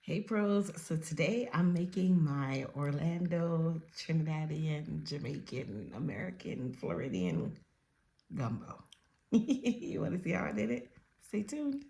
Hey pros, so today I'm making my Orlando, Trinidadian, Jamaican, American, Floridian gumbo. You want to see how I did it? Stay tuned.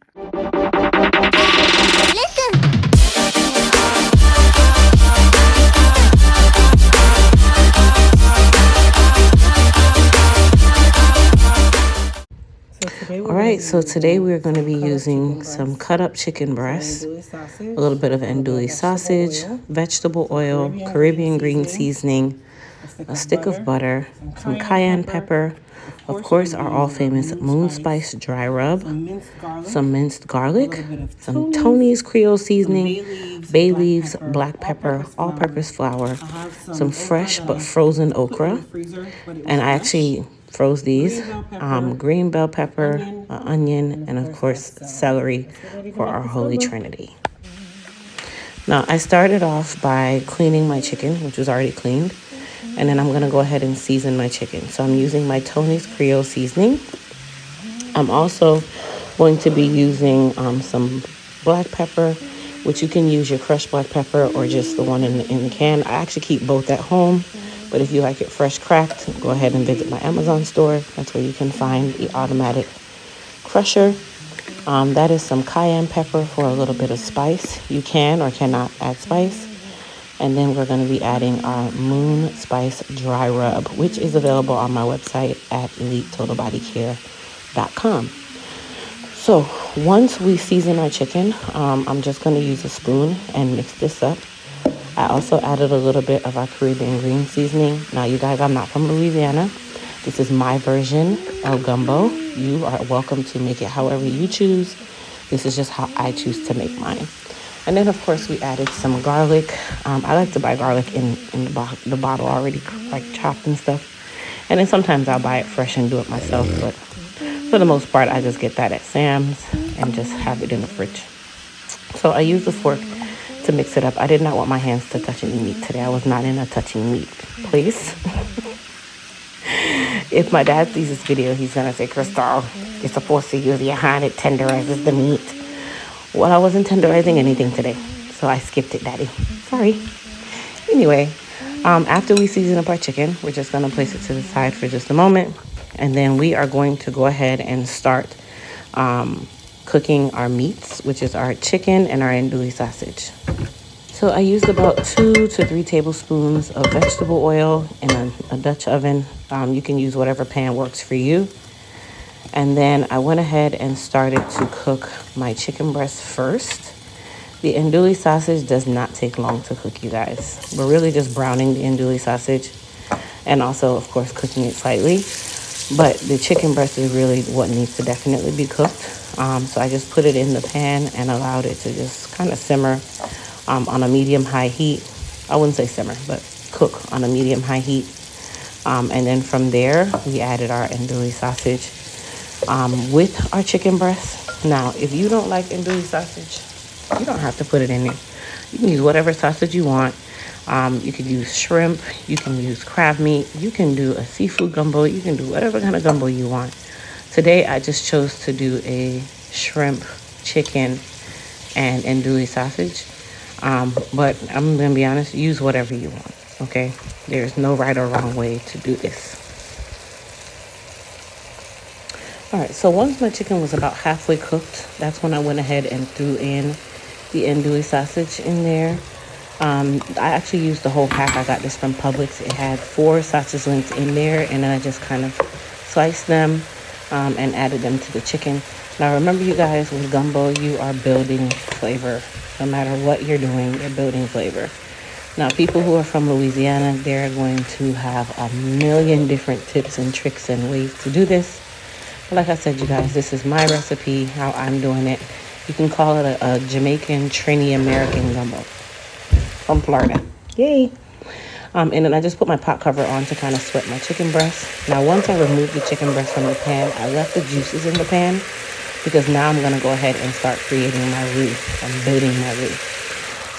All right, so today we're going to be using some cut up chicken breasts, a little bit of andouille sausage, vegetable oil, Caribbean green seasoning, a stick of butter, some cayenne pepper, of course our all famous moon spice dry rub, some minced garlic, some Tony's Creole seasoning, bay leaves, black pepper, all-purpose flour, some fresh but frozen okra, and I actually froze these, green bell pepper, onion, and of course celery for our Holy Trinity. Now I started off by cleaning my chicken, which was already cleaned, and then I'm gonna go ahead and season my chicken. So I'm using my Tony's Creole seasoning. I'm also going to be using some black pepper, which you can use your crushed black pepper or just the one in the can. I actually keep both at home, but if you like it fresh cracked, go ahead and visit my Amazon store. That's where you can find the automatic crusher. That is some cayenne pepper for a little bit of spice. You can or cannot add spice. And then we're going to be adding our moon spice dry rub, which is available on my website at elitetotalbodycare.com. So once we season our chicken, I'm just going to use a spoon and mix this up. I also added a little bit of our Caribbean green seasoning. Now, you guys, I'm not from Louisiana. This is my version of gumbo. You are welcome to make it however you choose. This is just how I choose to make mine. And then, of course, we added some garlic. I like to buy garlic in the bottle already, like chopped and stuff. And then sometimes I'll buy it fresh and do it myself. But for the most part, I just get that at Sam's and just have it in the fridge. So I use the fork to mix it up. I did not want my hands to touch any meat today. I was not in a touching meat place. If my dad sees this video, he's going to say, Crystal, you're supposed to use your hand. It tenderizes the meat. Well, I wasn't tenderizing anything today, so I skipped it, Daddy. Sorry. Anyway, after we season up our chicken, we're just going to place it to the side for just a moment. And then we are going to go ahead and start cooking our meats, which is our chicken and our andouille sausage. So I used about 2 to 3 tablespoons of vegetable oil in a Dutch oven. You can use whatever pan works for you. And then I went ahead and started to cook my chicken breast first. The andouille sausage does not take long to cook, you guys. We're really just browning the andouille sausage and also, of course, cooking it slightly. But the chicken breast is really what needs to definitely be cooked. So I just put it in the pan and allowed it to just kind of simmer on a medium-high heat. I wouldn't say simmer, but cook on a medium-high heat. And then from there, we added our andouille sausage with our chicken breast. Now, if you don't like andouille sausage, you don't have to put it in there. You can use whatever sausage you want. You can use shrimp. You can use crab meat. You can do a seafood gumbo. You can do whatever kind of gumbo you want. Today, I just chose to do a shrimp, chicken, and andouille sausage. But I'm going to be honest, use whatever you want, okay? There's no right or wrong way to do this. All right, so once my chicken was about halfway cooked, that's when I went ahead and threw in the andouille sausage in there. I actually used the whole pack. I got this from Publix. It had 4 sausage links in there, and then I just kind of sliced them and added them to the chicken. Now, remember, you guys, with gumbo, you are building flavor. No matter what you're doing, you're building flavor. Now, people who are from Louisiana, they're going to have a million different tips and tricks and ways to do this. But like I said, you guys, this is my recipe, how I'm doing it. You can call it a Jamaican Trini American gumbo from Florida. Yay! And then I just put my pot cover on to kind of sweat my chicken breast. Now, once I removed the chicken breast from the pan, I left the juices in the pan because now I'm going to go ahead and start creating my roux. I'm building my roux.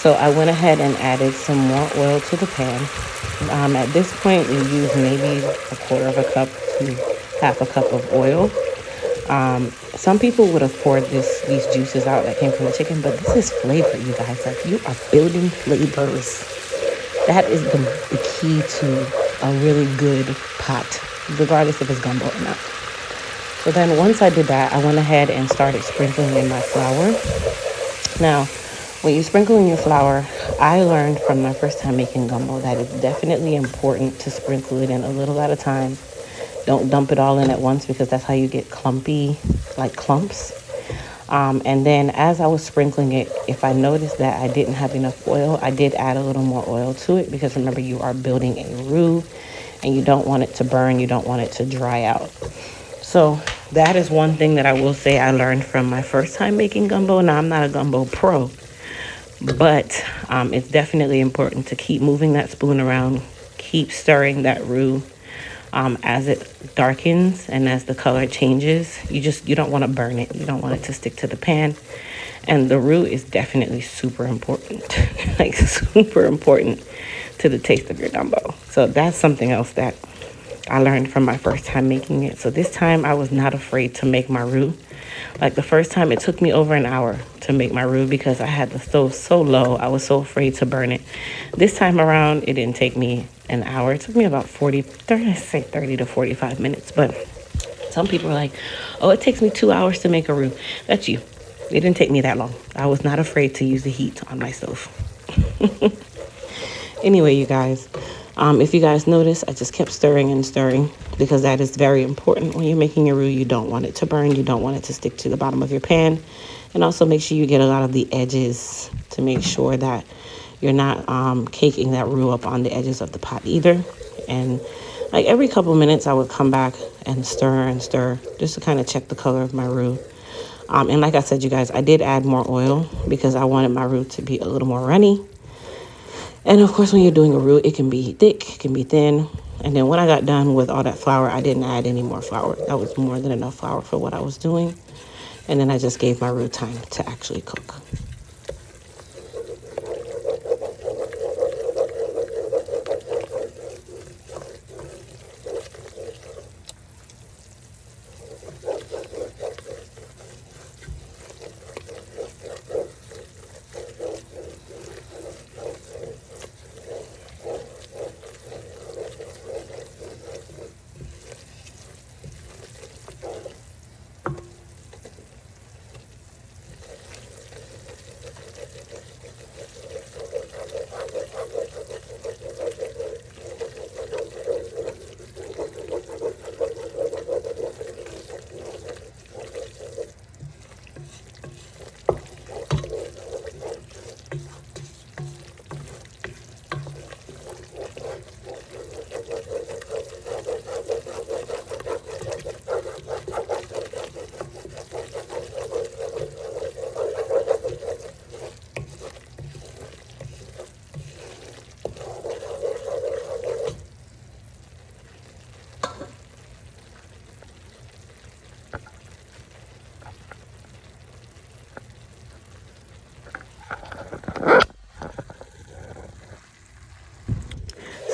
So I went ahead and added some more oil to the pan. At this point, we use maybe 1/4 cup to 1/2 cup of oil. Some people would have poured these juices out that came from the chicken, but this is flavor, you guys. Like, you are building flavors. That is the key to a really good pot, regardless if it's gumbo or not. So then once I did that, I went ahead and started sprinkling in my flour. Now, when you sprinkle in your flour, I learned from my first time making gumbo that it's definitely important to sprinkle it in a little at a time. Don't dump it all in at once, because that's how you get clumpy, like clumps. And then as I was sprinkling it, if I noticed that I didn't have enough oil, I did add a little more oil to it, because remember, you are building a roux and you don't want it to burn. You don't want it to dry out. So that is one thing that I will say I learned from my first time making gumbo. Now, I'm not a gumbo pro, but it's definitely important to keep moving that spoon around, keep stirring that roux. As it darkens and as the color changes, you don't want to burn it. You don't want it to stick to the pan. And the roux is definitely super important, like super important to the taste of your gumbo. So that's something else that I learned from my first time making it. So this time I was not afraid to make my roux. Like the first time, it took me over an hour to make my roux because I had the stove so low. I was so afraid to burn it. This time around, it didn't take me an hour. It took me about 30 to 45 minutes. But some people are like, oh, it takes me 2 hours to make a roux. That's you. It didn't take me that long. I was not afraid to use the heat on my stove. Anyway, you guys, if you guys notice, I just kept stirring and stirring, because that is very important when you're making your roux. You don't want it to burn. You don't want it to stick to the bottom of your pan. And also make sure you get a lot of the edges to make sure that you're not caking that roux up on the edges of the pot either. And like every couple minutes, I would come back and stir just to kind of check the color of my roux. And like I said, you guys, I did add more oil because I wanted my roux to be a little more runny. And of course, when you're doing a roux, it can be thick, it can be thin. And then when I got done with all that flour, I didn't add any more flour. That was more than enough flour for what I was doing. And then I just gave my roux time to actually cook.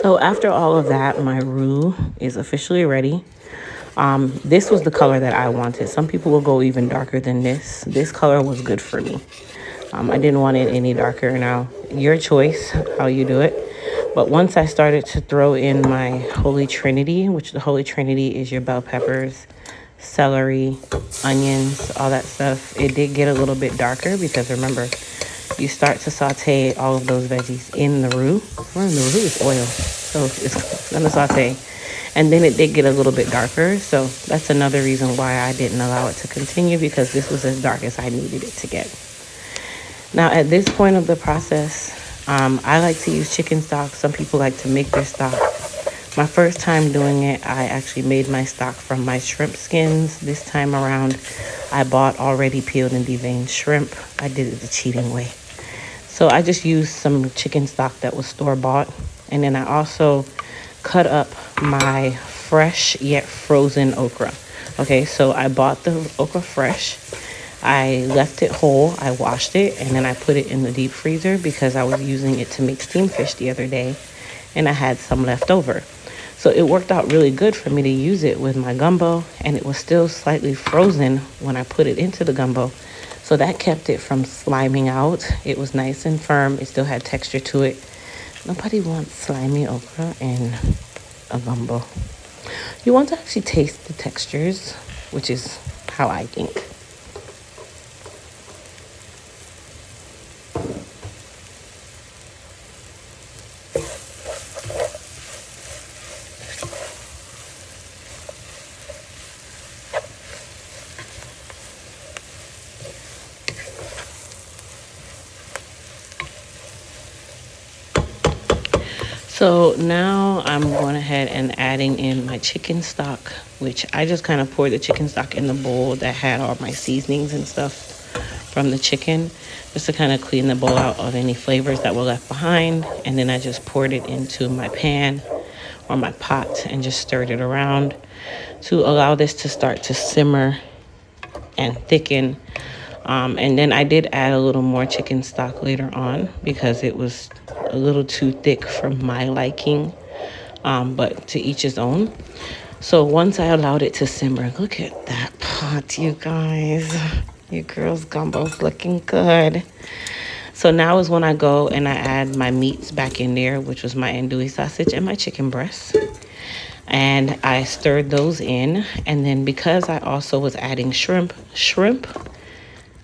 So after all of that, my roux is officially ready. This was the color that I wanted. Some people will go even darker than this. This color was good for me. I didn't want it any darker. Now, your choice how you do it. But once I started to throw in my Holy Trinity, which the Holy Trinity is your bell peppers, celery, onions, all that stuff, it did get a little bit darker because remember, you start to saute all of those veggies in the roux. Well, the roux is oil, so it's going to saute. And then it did get a little bit darker, so that's another reason why I didn't allow it to continue, because this was as dark as I needed it to get. Now, at this point of the process, I like to use chicken stock. Some people like to make their stock. My first time doing it, I actually made my stock from my shrimp skins. This time around, I bought already peeled and deveined shrimp. I did it the cheating way. So I just used some chicken stock that was store-bought. And then I also cut up my fresh yet frozen okra. Okay, so I bought the okra fresh. I left it whole. I washed it, and then I put it in the deep freezer because I was using it to make steamed fish the other day, and I had some left over. So it worked out really good for me to use it with my gumbo, and it was still slightly frozen when I put it into the gumbo. So that kept it from sliming out. It was nice and firm. It still had texture to it. Nobody wants slimy okra in a gumbo. You want to actually taste the textures, which is how I think. So now I'm going ahead and adding in my chicken stock, which I just kind of poured the chicken stock in the bowl that had all my seasonings and stuff from the chicken, just to kind of clean the bowl out of any flavors that were left behind. And then I just poured it into my pan or my pot and just stirred it around to allow this to start to simmer and thicken. And then I did add a little more chicken stock later on because it was a little too thick for my liking, but to each his own. So once I allowed it to simmer, look at that pot, you guys. Your girl's gumbo's looking good. So now is when I go and I add my meats back in there, which was my andouille sausage and my chicken breast. And I stirred those in. And then because I also was adding shrimp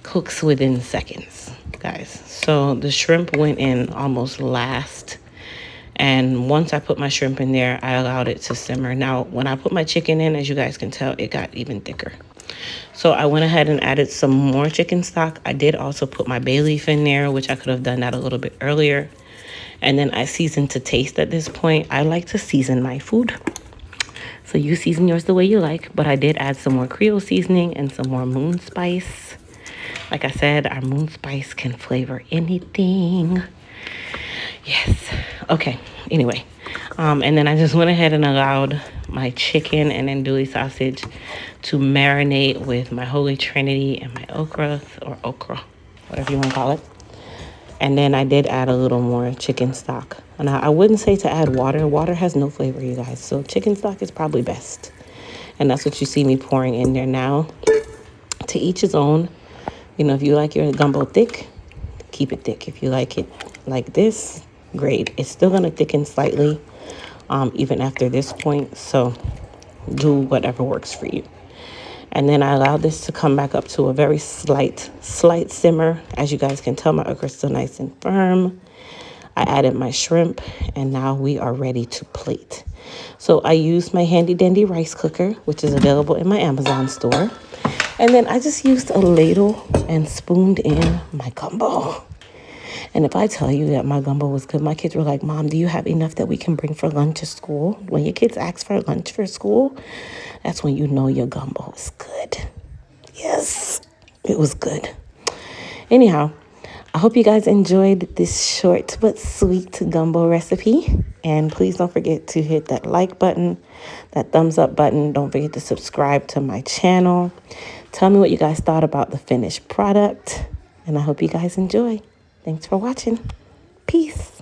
cooks within seconds, guys. So the shrimp went in almost last. And once I put my shrimp in there, I allowed it to simmer. Now, when I put my chicken in, as you guys can tell, it got even thicker. So I went ahead and added some more chicken stock. I did also put my bay leaf in there, which I could have done that a little bit earlier. And then I seasoned to taste at this point. I like to season my food. So you season yours the way you like. But I did add some more Creole seasoning and some more moon spice. Like I said, our moon spice can flavor anything. Yes. Okay. Anyway. And then I just went ahead and allowed my chicken and andouille sausage to marinate with my Holy Trinity and my okra, whatever you want to call it. And then I did add a little more chicken stock. And I wouldn't say to add water. Water has no flavor, you guys. So chicken stock is probably best. And that's what you see me pouring in there now. To each his own. You know, if you like your gumbo thick, keep it thick. If you like it like this, great. It's still going to thicken slightly, even after this point. So do whatever works for you. And then I allowed this to come back up to a very slight simmer. As you guys can tell, my okra is still nice and firm. I added my shrimp, and now we are ready to plate. So I used my handy dandy rice cooker, which is available in my Amazon store. And then I just used a ladle and spooned in my gumbo. And if I tell you that my gumbo was good, my kids were like, Mom, do you have enough that we can bring for lunch to school? When your kids ask for lunch for school, that's when you know your gumbo is good. Yes, it was good. Anyhow, I hope you guys enjoyed this short but sweet gumbo recipe. And please don't forget to hit that like button, that thumbs up button. Don't forget to subscribe to my channel. Tell me what you guys thought about the finished product. And I hope you guys enjoy. Thanks for watching. Peace.